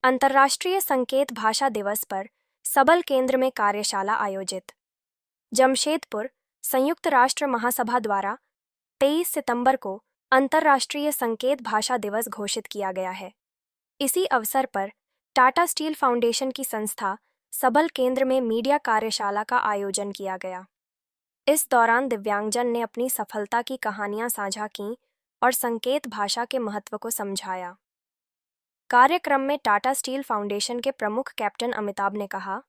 अंतर्राष्ट्रीय संकेत भाषा दिवस पर सबल केंद्र में कार्यशाला आयोजित। जमशेदपुर संयुक्त राष्ट्र महासभा द्वारा 23 सितंबर को अंतर्राष्ट्रीय संकेत भाषा दिवस घोषित किया गया है। इसी अवसर पर टाटा स्टील फाउंडेशन की संस्था सबल केंद्र में मीडिया कार्यशाला का आयोजन किया गया। इस दौरान दिव्यांगजन ने अपनी सफलता की कहानियां साझा कीं और संकेत भाषा के महत्व को समझाया। कार्यक्रम में टाटा स्टील फाउंडेशन के प्रमुख कैप्टन अमिताभ ने कहा,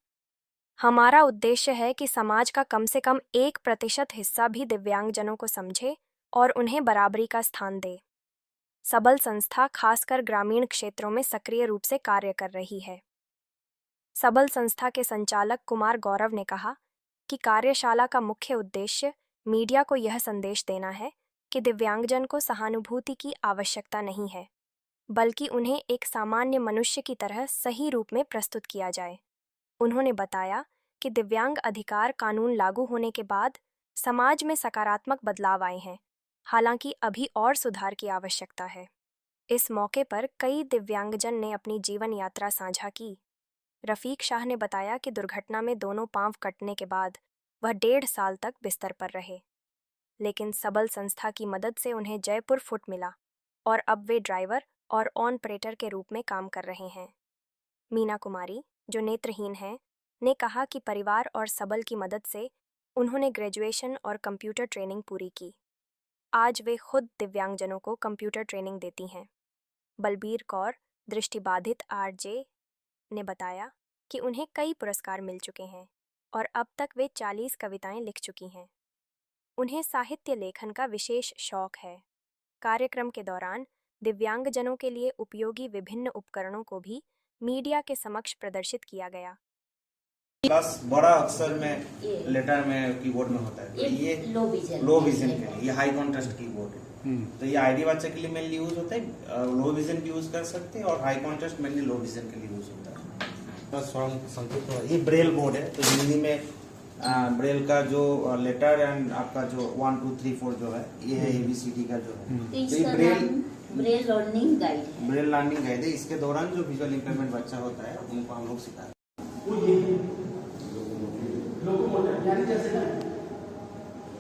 हमारा उद्देश्य है कि समाज का कम से कम 1% हिस्सा भी दिव्यांगजनों को समझे और उन्हें बराबरी का स्थान दे। सबल संस्था खासकर ग्रामीण क्षेत्रों में सक्रिय रूप से कार्य कर रही है। सबल संस्था के संचालक कुमार गौरव ने कहा कि कार्यशाला का मुख्य उद्देश्य मीडिया को यह संदेश देना है कि दिव्यांगजन को सहानुभूति की आवश्यकता नहीं है, बल्कि उन्हें एक सामान्य मनुष्य की तरह सही रूप में प्रस्तुत किया जाए। उन्होंने बताया कि दिव्यांग अधिकार कानून लागू होने के बाद समाज में सकारात्मक बदलाव आए हैं, हालांकि अभी और सुधार की आवश्यकता है। इस मौके पर कई दिव्यांगजन ने अपनी जीवन यात्रा साझा की। रफीक शाह ने बताया कि दुर्घटना में दोनों पांव कटने के बाद वह 1.5 साल तक बिस्तर पर रहे, लेकिन सबल संस्था की मदद से उन्हें जयपुर फुट मिला और अब वे ड्राइवर और ऑपरेटर के रूप में काम कर रहे हैं। मीना कुमारी, जो नेत्रहीन हैं, ने कहा कि परिवार और सबल की मदद से उन्होंने ग्रेजुएशन और कंप्यूटर ट्रेनिंग पूरी की। आज वे खुद दिव्यांगजनों को कंप्यूटर ट्रेनिंग देती हैं। बलबीर कौर, दृष्टिबाधित आरजे, ने बताया कि उन्हें कई पुरस्कार मिल चुके हैं और अब तक वे 40 कविताएं लिख चुकी हैं। उन्हें साहित्य लेखन का विशेष शौक है। कार्यक्रम के दौरान दिव्यांगजनों के लिए उपयोगी विभिन्न उपकरणों को भी मीडिया के समक्ष प्रदर्शित किया गया। प्लस बड़ा अक्षर में लेटर में कीबोर्ड में होता है, ये लो विजन के लिए, ये हाई कॉन्ट्रास्ट कीबोर्ड है। तो ये आईडी बच्चे के लिए मेनली यूज होता है, लो विजन की यूज कर सकते हैं, और high contrast mainly low vision के लिए यूज होता है। ये ब्रेल बोर्ड है, तो हिंदी में ब्रेल का जो लेटर एंड आपका जो 1 2 3 4 जो है, ये है ABCD का जो है। तो ये ब्रेल लर्निंग गाइड है। इसके दौरान जो विजुअल इंपेयरमेंट बच्चा होता है उनको हम लोग सिखाते हैं। लोकोमोटर यानी जैसे ना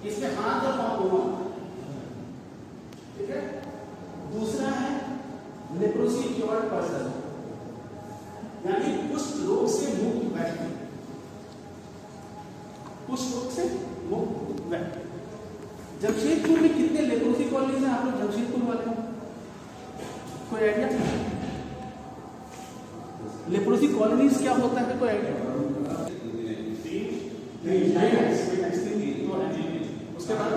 इसमें हाथ और पांव दोनों, ठीक है। दूसरा है लेप्रोसी क्योर्ड पर्सन, यानी कुष्ठ रोग से मुक्त व्यक्ति, कुष्ठ रोग से मुक्त व्यक्ति। जमशेदपुर में कितने लेप्रोसी कॉलोनीज हैं? आप लोग जमशेदपुर वाले कोई आइडिया? लेप्रोसी कॉलोनीज क्या होता है, कोई आइडिया? उसके बाद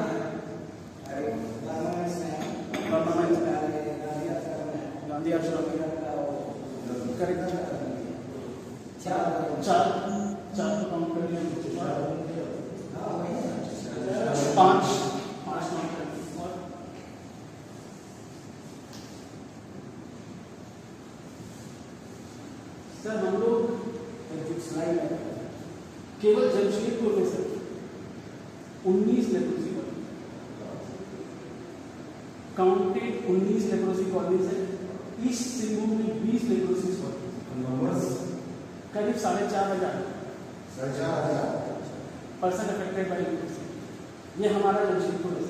गांधी आश्रम चार तो काउंट कर लिया, 5 सर हम लोग स्लाइड है केवल जमशेदपुर में sir 19 leprosy counted 19 leprosy colonies है। ईस्ट सिंहभूम में 20 लेप्रोसी कॉलोनीज, करीब 4,500 पर्सन अफेक्टेड बाय लेप्रोसी। ये हमारा जमशेदपुर है।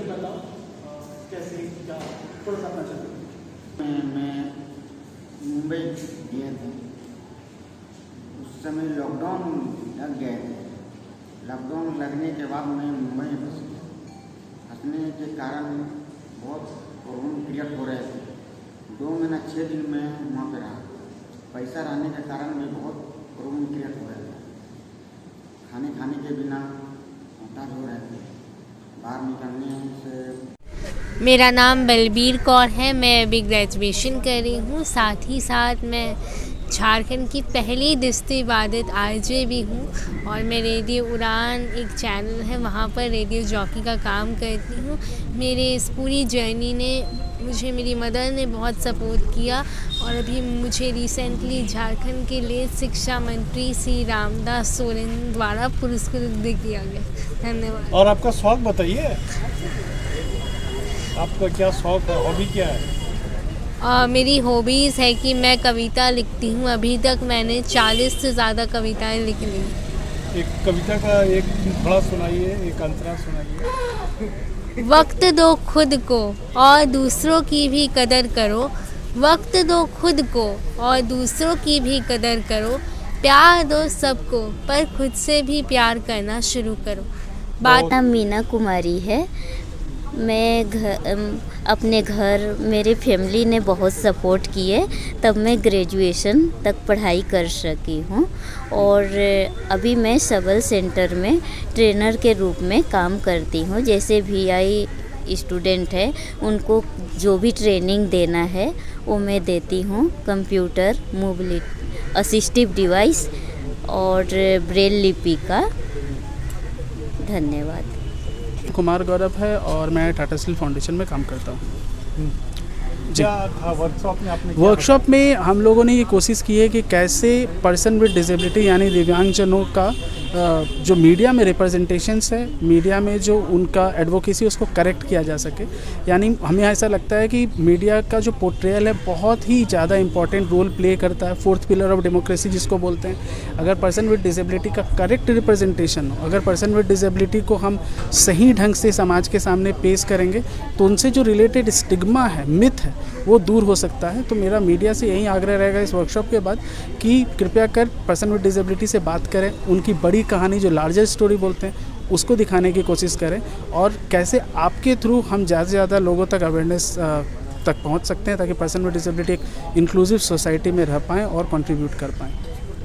जर्नी बताओ, कैसे क्या थोड़ा सा अपना चलते। मैं मुंबई गए थे, उस समय लॉकडाउन लग गए थे। लॉकडाउन लगने के बाद मैं मुंबई में फंस गया। फंसने के कारण बहुत प्रॉब्लम क्रिएट हो रहे थे। 2 महीना 6 दिन में वहाँ पे रहा। पैसा रहने के कारण भी बहुत प्रॉब्लम क्रिएट हो रहे थे। खाने के बिना मोहताज हो रहे थे। बाहर निकलने से। मेरा नाम बलबीर कौर है। मैं अभी ग्रेजुएशन कर रही हूँ। साथ ही साथ मैं झारखंड की पहली दस्ती इबादत आरजे भी हूँ और मैं रेडियो उड़ान एक चैनल है, वहाँ पर रेडियो जॉकी का काम करती हूँ। मेरे इस पूरी जर्नी ने मुझे मेरी मदर ने बहुत सपोर्ट किया और अभी मुझे रिसेंटली झारखंड के लिए शिक्षा मंत्री श्री रामदास सोरेन द्वारा पुरस्कृत भी किया गया। धन्यवाद। और आपका शौक बताइए, आपका क्या शौक है, हॉबी क्या है? मेरी हॉबीज़ है कि मैं कविता लिखती हूँ। अभी तक मैंने 40 से ज़्यादा कविताएं लिख ली। एक कविता का एक थोड़ा सुनाइए, एक अंतरा सुनाइए। वक्त दो खुद को और दूसरों की भी कदर करो। वक्त दो खुद को और दूसरों की भी कदर करो। प्यार दो सबको पर खुद से भी प्यार करना शुरू करो। बात नाम मीना कुमारी है। मैं अपने घर मेरे फैमिली ने बहुत सपोर्ट किए, तब मैं ग्रेजुएशन तक पढ़ाई कर सकी हूँ और अभी मैं सबल सेंटर में ट्रेनर के रूप में काम करती हूँ। जैसे VI स्टूडेंट है उनको जो भी ट्रेनिंग देना है वो मैं देती हूँ। कंप्यूटर, मोबिलिटी असिस्टिव डिवाइस और ब्रेल लिपि का। धन्यवाद। कुमार गौरव है और मैं टाटा स्टील फाउंडेशन में काम करता हूँ। क्या था वर्कशॉप में आपने? वर्कशॉप में हम लोगों ने ये कोशिश की है कि कैसे पर्सन विद डिसेबिलिटी यानी दिव्यांगजनों का जो मीडिया में रिप्रेजेंटेशंस है, मीडिया में जो उनका एडवोकेसी उसको करेक्ट किया जा सके। यानी हमें ऐसा लगता है कि मीडिया का जो पोर्ट्रेयल है बहुत ही ज़्यादा इंपॉर्टेंट रोल प्ले करता है, 4th पिलर ऑफ डेमोक्रेसी जिसको बोलते हैं। अगर पर्सन विद डिसेबिलिटी का करेक्ट रिप्रेजेंटेशन हो, अगर पर्सन विद डिसेबिलिटी को हम सही ढंग से समाज के सामने पेश करेंगे तो उनसे जो रिलेटेड स्टिग्मा है, मिथ है, वो दूर हो सकता है। तो मेरा मीडिया से यही आग्रह रहेगा इस वर्कशॉप के बाद कि कृपया कर पर्सन विद डिसेबिलिटी से बात करें, उनकी बड़ी कहानी जो लार्जर स्टोरी बोलते हैं उसको दिखाने की कोशिश करें और कैसे आपके थ्रू हम ज़्यादा से ज़्यादा लोगों तक अवेयरनेस तक पहुंच सकते हैं ताकि पर्सन विद डिसेबिलिटी एक इंक्लूसिव सोसाइटी में रह पाएँ और कंट्रीब्यूट कर पाएँ।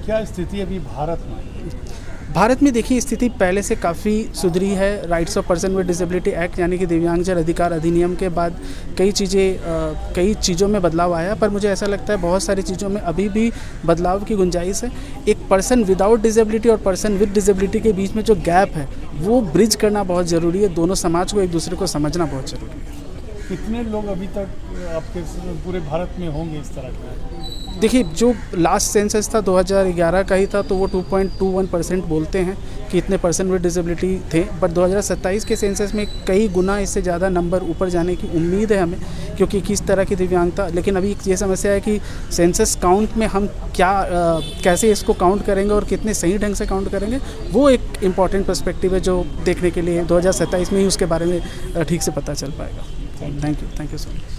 क्या स्थिति अभी भारत में? भारत में देखिए स्थिति पहले से काफ़ी सुधरी है। Rights of person with disability act यानी कि दिव्यांगजन अधिकार अधिनियम के बाद कई चीज़ों में बदलाव आया, पर मुझे ऐसा लगता है बहुत सारी चीज़ों में अभी भी बदलाव की गुंजाइश है। एक पर्सन विदाउट डिसेबिलिटी और पर्सन विद डिसेबिलिटी के बीच में जो गैप है वो ब्रिज करना बहुत ज़रूरी है। दोनों समाज को एक दूसरे को समझना बहुत ज़रूरी है। कितने लोग अभी तक आपके पूरे भारत में होंगे इस तरह का? देखिए जो लास्ट सेंसस था 2011 का ही था, तो वो 2.21% बोलते हैं कि इतने पर्सन विद डिसेबिलिटी थे, बट 2027 के सेंसस में कई गुना इससे ज़्यादा नंबर ऊपर जाने की उम्मीद है हमें, क्योंकि किस तरह की दिव्यांगता। लेकिन अभी ये समस्या है कि सेंसस काउंट में हम कैसे इसको काउंट करेंगे और कितने सही ढंग से काउंट करेंगे, वो एक इम्पॉर्टेंट पर्सपेक्टिव है जो देखने के लिए 2027 में ही उसके बारे में ठीक से पता चल पाएगा। Thank you so much.